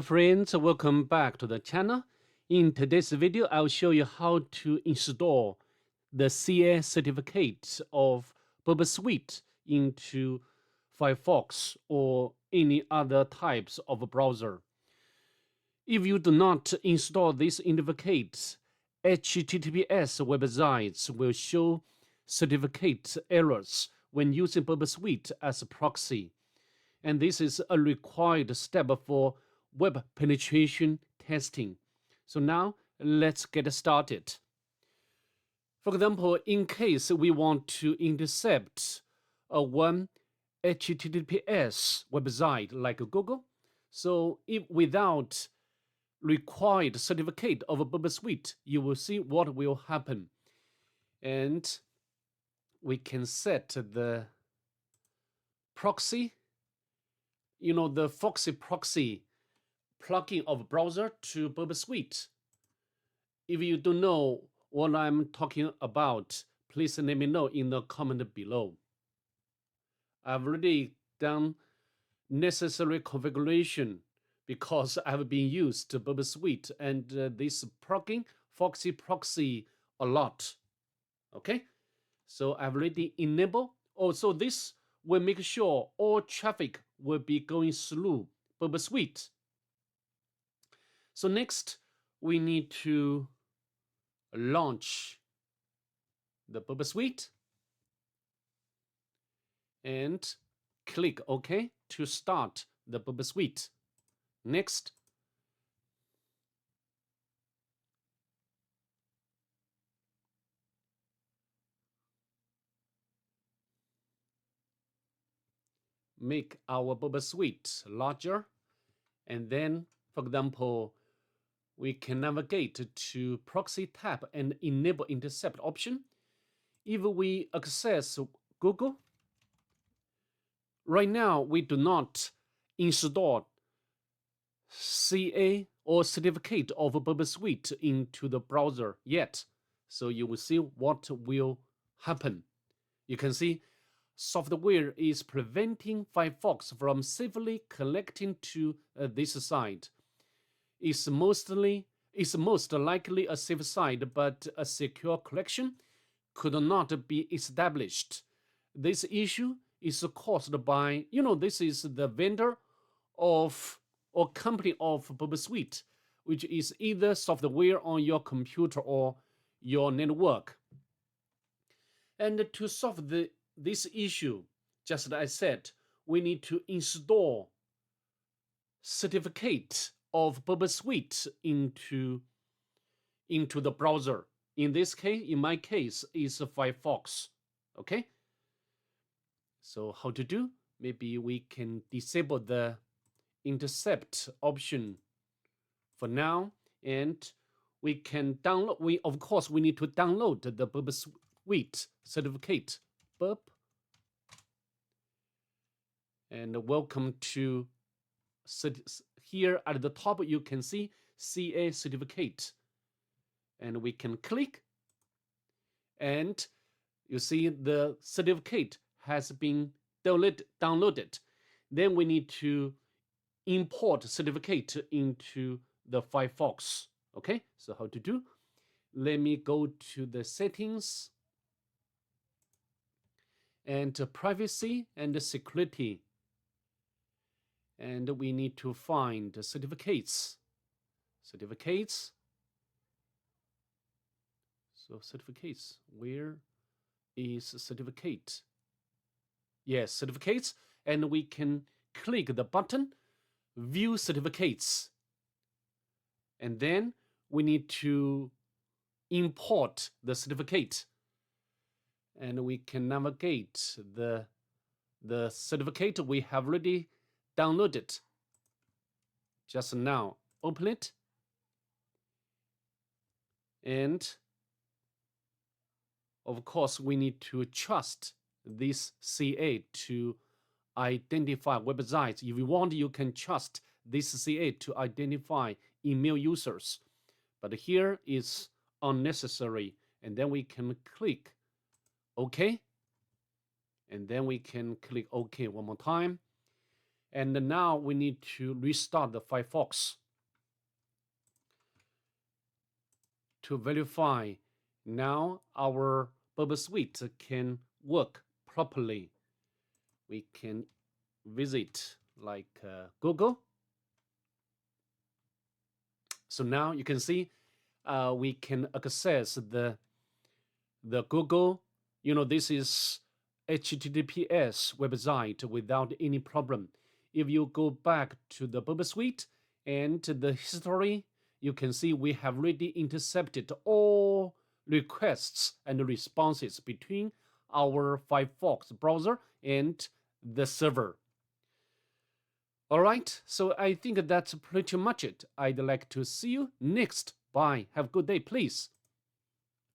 Friends, welcome back to the channel. In today's video, I'll show you how to install the CA certificate of Burp Suite into Firefox or any other types of browser. If you do not install this certificate, HTTPS websites will show certificate errors when using Burp Suite as a proxy. And this is a required step for web penetration testing. So now let's get started. For example, in case we want to intercept one HTTPS website like Google, so if without required certificate of Burp Suite, you will see what will happen. And we can set the proxy, the Foxy proxy plugin of browser to Burp Suite. If you don't know what I'm talking about, please let me know in the comment below. I've already done necessary configuration because I've been used to Burp Suite and this plugin, Foxy proxy, a lot. Okay, so I've already enabled. Also, this will make sure all traffic will be going through Burp Suite. So next, we need to launch the Burp Suite and click OK to start the Burp Suite. Next, make our Burp Suite larger, and then, for example, we can navigate to proxy tab and enable intercept option. If we access Google, right now we do not install CA or certificate of Burp Suite into the browser yet. So you will see what will happen. You can see software is preventing Firefox from safely connecting to this site. It's most likely a safe site, but a secure connection could not be established. This issue is caused by, this is the vendor of or company of Burp Suite, which is either software on your computer or your network. And to solve this issue, just as I said, we need to install certificate of Burp Suite into the browser. In this case, in my case, is Firefox. Okay. So how to do? Maybe we can disable the intercept option for now, and we can download. Of course we need to download the Burp Suite certificate. Burp. And welcome to here at the top, you can see CA certificate, and we can click, and you see the certificate has been downloaded. Then we need to import certificate into the Firefox. Okay, so how to do? Let me go to the settings and privacy and security. And we need to find the certificates. Certificates. So certificates, where is certificate? Yes, certificates. And we can click the button, view certificates. And then we need to import the certificate. And we can navigate the certificate we have already downloaded just now. Open it, and of course we need to trust this CA to identify websites. If you want, you can trust this CA to identify email users, but here is unnecessary. And then we can click OK, and then we can click OK one more time. And now we need to restart the Firefox to verify now our Burp Suite can work properly. We can visit like Google. So now you can see we can access the Google. This is HTTPS website without any problem. If you go back to the Burp Suite and the history, you can see we have already intercepted all requests and responses between our Firefox browser and the server. All right, so I think that's pretty much it. I'd like to see you next. Bye. Have a good day, please.